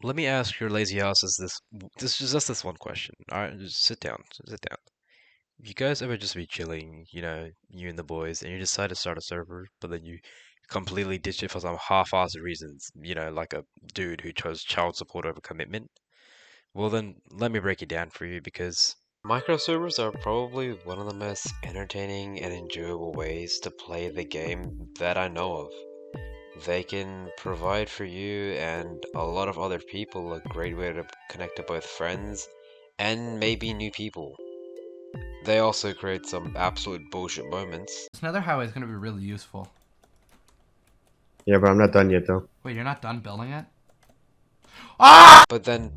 let me ask your lazy asses this is just this one question. Alright, just sit down. If you guys ever just be chilling, you and the boys, and you decide to start a server, but then you completely ditch it for some half-assed reasons, like a dude who chose child support over commitment, well then, let me break it down for you because micro servers are probably one of the most entertaining and enjoyable ways to play the game that I know of. They can provide for you and a lot of other people a great way to connect to both friends and maybe new people. They also create some absolute bullshit moments. This nether highway is going to be really useful. Yeah, but I'm not done yet though. Wait, you're not done building it? Ah! But then,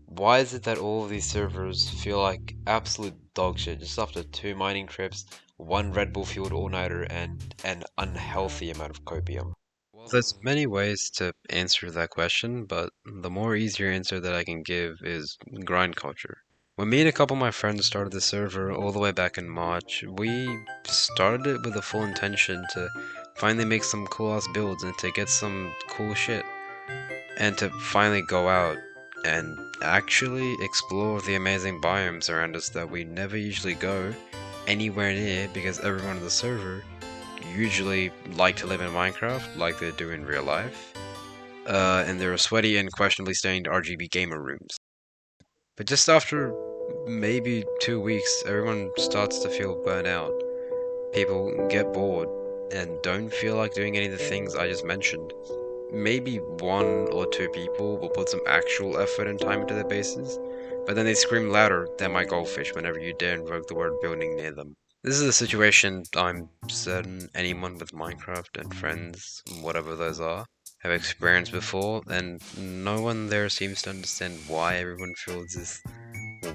why is it that all of these servers feel like absolute dog shit just after 2 mining trips, 1 Red Bull fueled all-nighter, and an unhealthy amount of copium? Well, there's many ways to answer that question, but the more easier answer that I can give is grind culture. When me and a couple of my friends started the server all the way back in March, we started it with the full intention to finally make some cool ass builds and to get some cool shit. And to finally go out and actually explore the amazing biomes around us that we never usually go anywhere near because everyone on the server usually like to live in Minecraft like they do in real life. And they're sweaty and questionably stained RGB gamer rooms. But just after maybe 2 weeks, everyone starts to feel burnt out. People get bored and don't feel like doing any of the things I just mentioned. Maybe 1 or 2 people will put some actual effort and time into their bases, but then they scream louder than my goldfish whenever you dare invoke the word building near them. This is a situation I'm certain anyone with Minecraft and friends, whatever those are, have experienced before, and no one there seems to understand why everyone feels this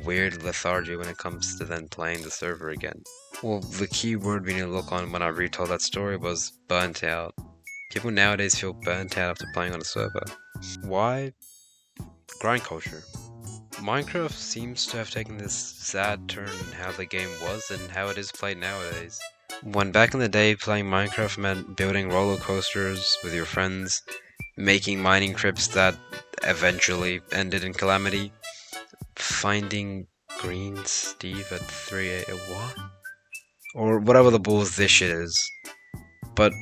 weird lethargy when it comes to then playing the server again. Well, the key word we need to look on when I retold that story was burnt out. People nowadays feel burnt out after playing on a server. Why? Grind culture. Minecraft seems to have taken this sad turn in how the game was and how it is played nowadays. When back in the day playing Minecraft meant building roller coasters with your friends, making mining trips that eventually ended in calamity, finding green Steve at 3 a.m. What? Or whatever the balls this shit is. But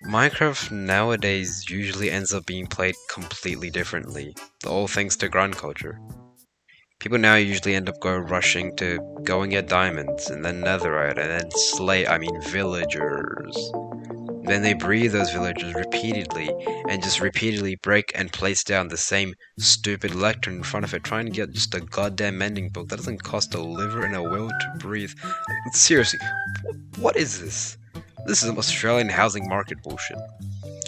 Minecraft nowadays usually ends up being played completely differently, all thanks to grind culture. People now usually end up rushing to go and get diamonds, and then netherite, and then villagers. Then they breed those villagers repeatedly, and just repeatedly break and place down the same stupid lectern in front of it, trying to get just a goddamn mending book that doesn't cost a liver and a will to breathe. Seriously, what is this? This is some Australian housing market bullshit.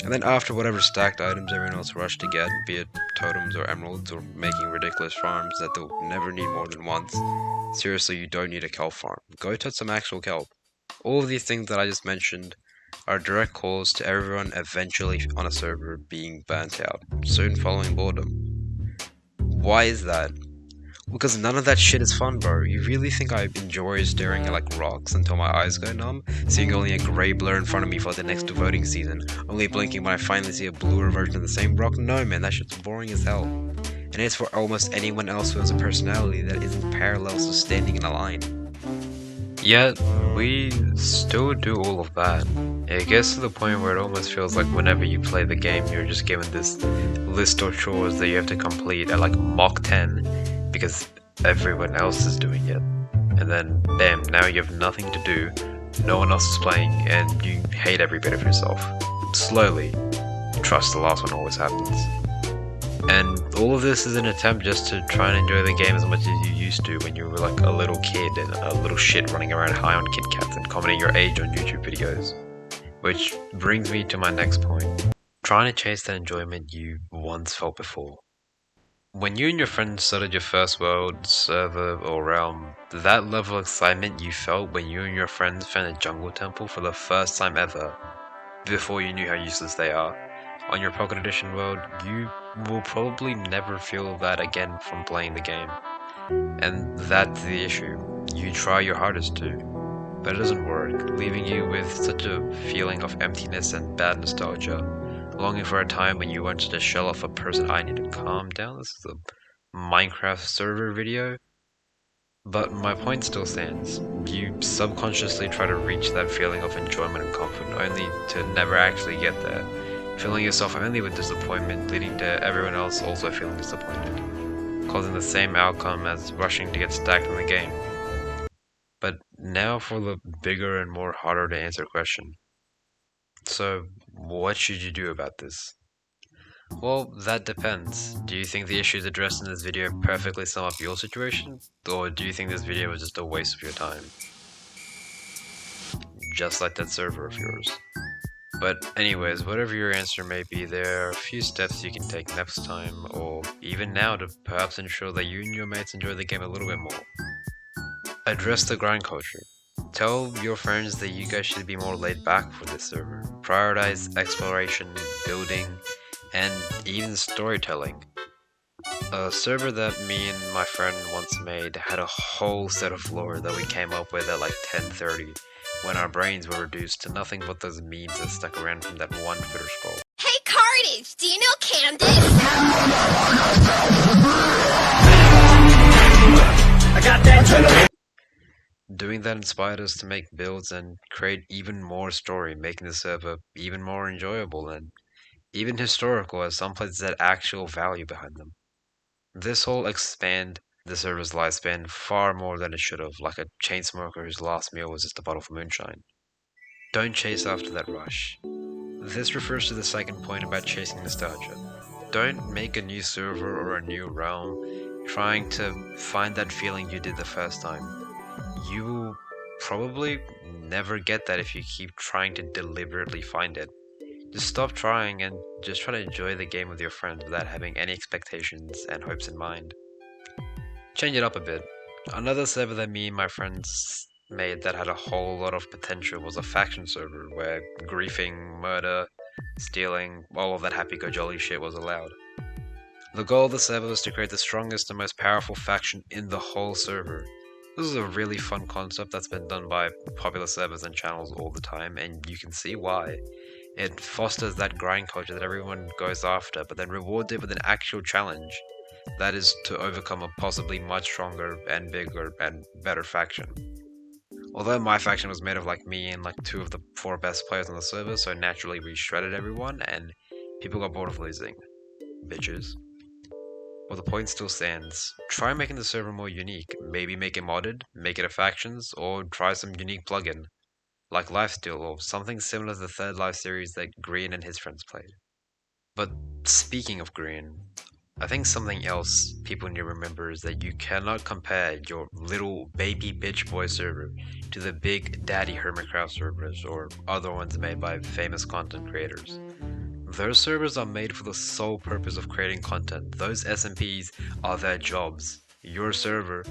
And then after whatever stacked items everyone else rushed to get, be it totems or emeralds or making ridiculous farms that they'll never need more than once, seriously, you don't need a kelp farm. Go touch some actual kelp. All of these things that I just mentioned are direct cause to everyone eventually on a server being burnt out, soon following boredom. Why is that? Because none of that shit is fun, bro. You really think I enjoy staring at like rocks until my eyes go numb, seeing only a grey blur in front of me for the next voting season, only blinking when I finally see a bluer version of the same rock? No, man, that shit's boring as hell. And it's for almost anyone else who has a personality that isn't parallel to standing in a line. Yet, we still do all of that. It gets to the point where it almost feels like whenever you play the game, you're just given this list of chores that you have to complete at like Mach 10 because everyone else is doing it. And then, bam, now you have nothing to do, no one else is playing, and you hate every bit of yourself. Slowly. Trust the last one always happens. And all of this is an attempt just to try and enjoy the game as much as you used to when you were like a little kid and a little shit running around high on Kit Kats and commenting your age on YouTube videos. Which brings me to my next point. Trying to chase that enjoyment you once felt before. When you and your friends started your first world, server, or realm, that level of excitement you felt when you and your friends found a jungle temple for the first time ever, before you knew how useless they are, on your Pocket Edition world, you will probably never feel that again from playing the game. And that's the issue. You try your hardest to, but it doesn't work, leaving you with such a feeling of emptiness and bad nostalgia, longing for a time when you weren't just a shell of a person. I need to calm down. This is a Minecraft server video. But my point still stands. You subconsciously try to reach that feeling of enjoyment and comfort, only to never actually get there, filling yourself only with disappointment, leading to everyone else also feeling disappointed, causing the same outcome as rushing to get stacked in the game. But now for the bigger and more harder to answer question. So, what should you do about this? Well, that depends. Do you think the issues addressed in this video perfectly sum up your situation? Or do you think this video was just a waste of your time? Just like that server of yours. But anyways, whatever your answer may be, there are a few steps you can take next time, or even now, to perhaps ensure that you and your mates enjoy the game a little bit more. Address the grind culture. Tell your friends that you guys should be more laid back for this server. Prioritize exploration, building, and even storytelling. A server that me and my friend once made had a whole set of lore that we came up with at like 10:30, when our brains were reduced to nothing but those memes that stuck around from that one Twitter scroll. Hey, Cartage, do you know Candace? I got that. Doing that inspired us to make builds and create even more story, making the server even more enjoyable and even historical, as some places had actual value behind them. This will expand the server's lifespan far more than it should have, like a chain smoker whose last meal was just a bottle of moonshine. Don't chase after that rush. This refers to the second point about chasing nostalgia. Don't make a new server or a new realm trying to find that feeling you did the first time. You will probably never get that if you keep trying to deliberately find it. Just stop trying and just try to enjoy the game with your friends without having any expectations and hopes in mind. Change it up a bit. Another server that me and my friends made that had a whole lot of potential was a faction server where griefing, murder, stealing, all of that happy-go-jolly shit was allowed. The goal of the server was to create the strongest and most powerful faction in the whole server. This is a really fun concept that's been done by popular servers and channels all the time, and you can see why. It fosters that grind culture that everyone goes after, but then rewards it with an actual challenge. That is to overcome a possibly much stronger and bigger and better faction. Although my faction was made of like me and like 2 of the 4 best players on the server, so naturally we shredded everyone and people got bored of losing. Bitches. Well, the point still stands. Try making the server more unique. Maybe make it modded, make it a factions, or try some unique plugin, like Lifesteal or something similar to the Third Life series that Green and his friends played. But speaking of Green, I think something else people need to remember is that you cannot compare your little baby bitch boy server to the big daddy Hermitcraft servers or other ones made by famous content creators. Those servers are made for the sole purpose of creating content. Those SMPs are their jobs. Your server,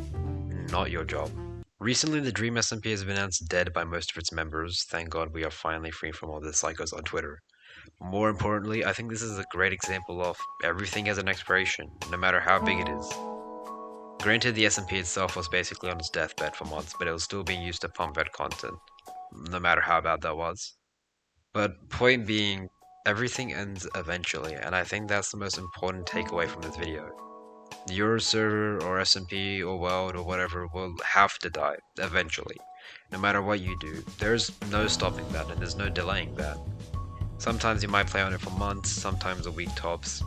not your job. Recently, the Dream SMP has been announced dead by most of its members. Thank God we are finally free from all the psychos on Twitter. More importantly, I think this is a great example of everything has an expiration, no matter how big it is. Granted, the SMP itself was basically on its deathbed for months, but it was still being used to pump vet content, no matter how bad that was. But point being, everything ends eventually, and I think that's the most important takeaway from this video. Your server or SMP or world or whatever will have to die eventually. No matter what you do, there's no stopping that and there's no delaying that. Sometimes you might play on it for months, sometimes a week tops.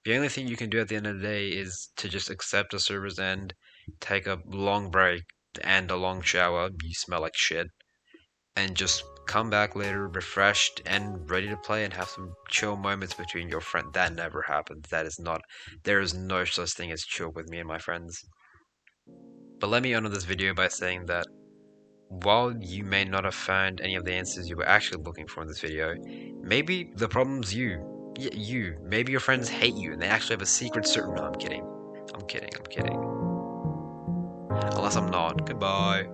The only thing you can do at the end of the day is to just accept the server's end, take a long break and a long shower, you smell like shit, and just come back later refreshed and ready to play and have some chill moments between your friends. That never happens. There is no such thing as chill with me and my friends. But let me end this video by saying that while you may not have found any of the answers you were actually looking for in this video, maybe the problem's you. You. Maybe your friends hate you and they actually have a secret certain. No, I'm kidding. I'm kidding. Unless I'm not. Goodbye.